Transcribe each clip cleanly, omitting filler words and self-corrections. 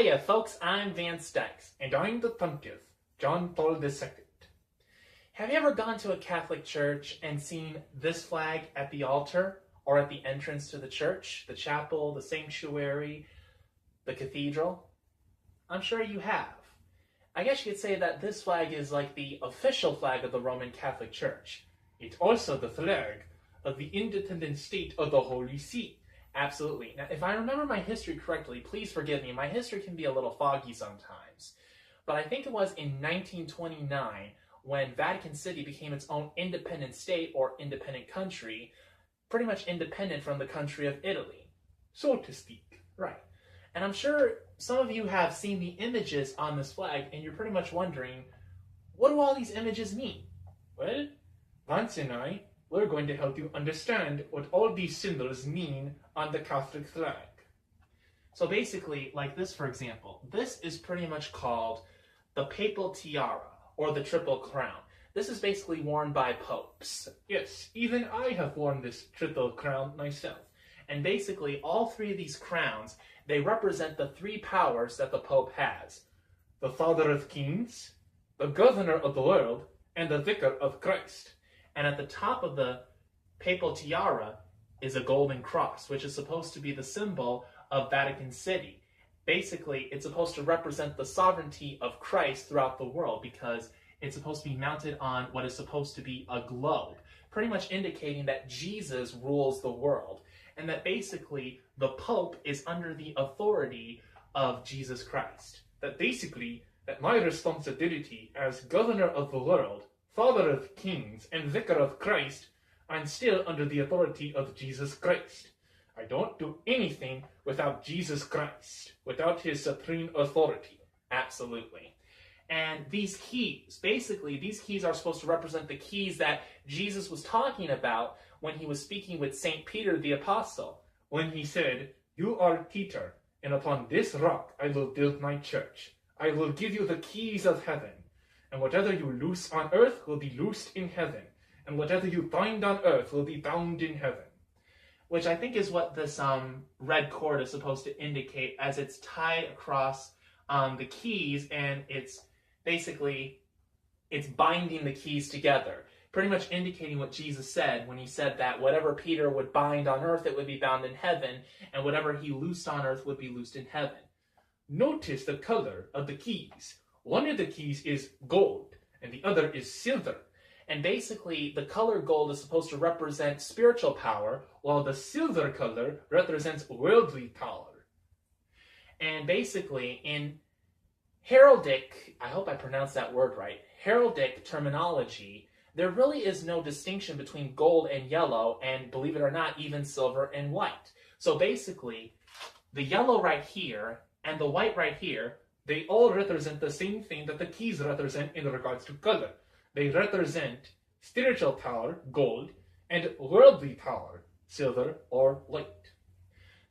Hiya folks, I'm Vance, and I'm the 20th, John Paul II. Have you ever gone to a Catholic church and seen this flag at the altar or at the entrance to the church, the chapel, the sanctuary, the cathedral? I'm sure you have. I guess you could say that this flag is like the official flag of the Roman Catholic Church. It's also the flag of the independent state of the Holy See. Absolutely. Now, if I remember my history correctly, please forgive me, my history can be a little foggy sometimes. But I think it was in 1929 when Vatican City became its own independent state or independent country, pretty much independent from the country of Italy, so to speak. Right. And I'm sure some of you have seen the images on this flag and you're pretty much wondering, what do all these images mean? Well, Vance and I, we're going to help you understand what all these symbols mean on the Catholic flag. So basically, like this for example, this is pretty much called the papal tiara, or the triple crown. This is basically worn by popes. Yes, even I have worn this triple crown myself. And basically, all three of these crowns, they represent the three powers that the Pope has. The Father of Kings, the Governor of the world, and the Vicar of Christ. And at the top of the papal tiara is a golden cross, which is supposed to be the symbol of Vatican City. Basically, it's supposed to represent the sovereignty of Christ throughout the world because it's supposed to be mounted on what is supposed to be a globe, pretty much indicating that Jesus rules the world, and that basically the Pope is under the authority of Jesus Christ. That basically, that my responsibility as Governor of the world, Father of Kings, and Vicar of Christ, I'm still under the authority of Jesus Christ. I don't do anything without Jesus Christ, without his supreme authority. Absolutely. And these keys, basically, these keys are supposed to represent the keys that Jesus was talking about when he was speaking with St. Peter the Apostle, when he said, "You are Peter, and upon this rock I will build my church. I will give you the keys of heaven, and whatever you loose on earth will be loosed in heaven, and whatever you bind on earth will be bound in heaven." Which I think is what this red cord is supposed to indicate as it's tied across the keys, and it's basically, it's binding the keys together, pretty much indicating what Jesus said when he said that whatever Peter would bind on earth, it would be bound in heaven, and whatever he loosed on earth would be loosed in heaven. Notice the color of the keys. One of the keys is gold, and the other is silver. And basically, the color gold is supposed to represent spiritual power, while the silver color represents worldly power. And basically, in heraldic, I hope I pronounced that word right, heraldic terminology, there really is no distinction between gold and yellow, and believe it or not, even silver and white. So basically, the yellow right here and the white right here, they all represent the same thing that the keys represent in regards to color. They represent spiritual power, gold, and worldly power, silver or white.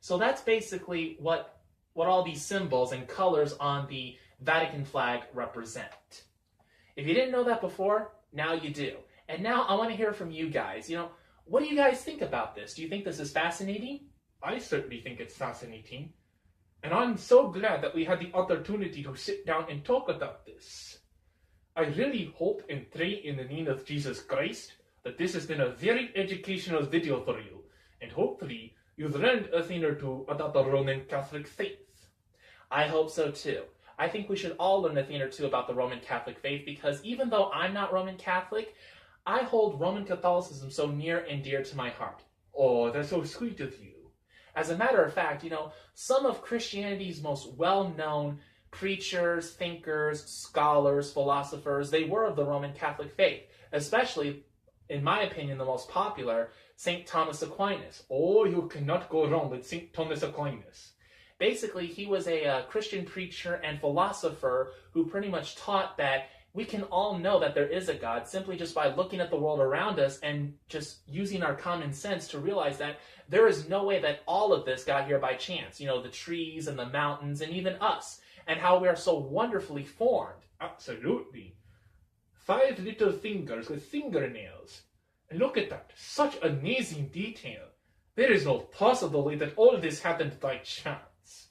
So that's basically what all these symbols and colors on the Vatican flag represent. If you didn't know that before, now you do. And now I want to hear from you guys. What do you guys think about this? Do you think this is fascinating? I certainly think it's fascinating. And I'm so glad that we had the opportunity to sit down and talk about this. I really hope and pray in the name of Jesus Christ that this has been a very educational video for you, and hopefully you've learned a thing or two about the Roman Catholic faith. I hope so too. I think we should all learn a thing or two about the Roman Catholic faith because even though I'm not Roman Catholic, I hold Roman Catholicism so near and dear to my heart. Oh, that's so sweet of you. As a matter of fact, some of Christianity's most well-known preachers, thinkers, scholars, philosophers, they were of the Roman Catholic faith, especially, in my opinion, the most popular, St. Thomas Aquinas. Oh, you cannot go wrong with St. Thomas Aquinas. Basically, he was a Christian preacher and philosopher who pretty much taught that we can all know that there is a God simply just by looking at the world around us and just using our common sense to realize that there is no way that all of this got here by chance. The trees and the mountains and even us, and how we are so wonderfully formed. Absolutely. 5 little fingers with fingernails. And look at that, such amazing detail. There is no possible way that all this happened by chance.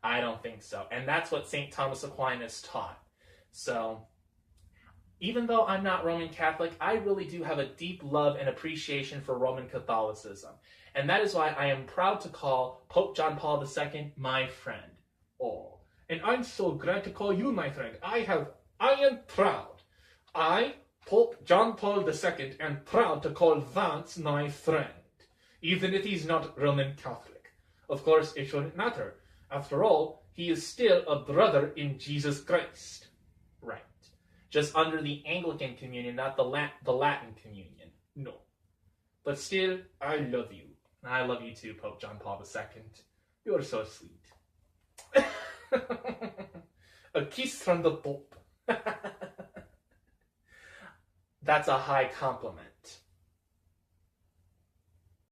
I don't think so. And that's what St. Thomas Aquinas taught. So, even though I'm not Roman Catholic, I really do have a deep love and appreciation for Roman Catholicism. And that is why I am proud to call Pope John Paul II my friend. Oh, and I'm so glad to call you my friend. I am proud. I, Pope John Paul II, am proud to call Vance my friend, even if he's not Roman Catholic. Of course, it shouldn't matter. After all, he is still a brother in Jesus Christ. Right. Just under the Anglican communion, not the Latin communion. No. But still, I love you. And I love you too, Pope John Paul II. You're so sweet. A kiss from the Pope. That's a high compliment.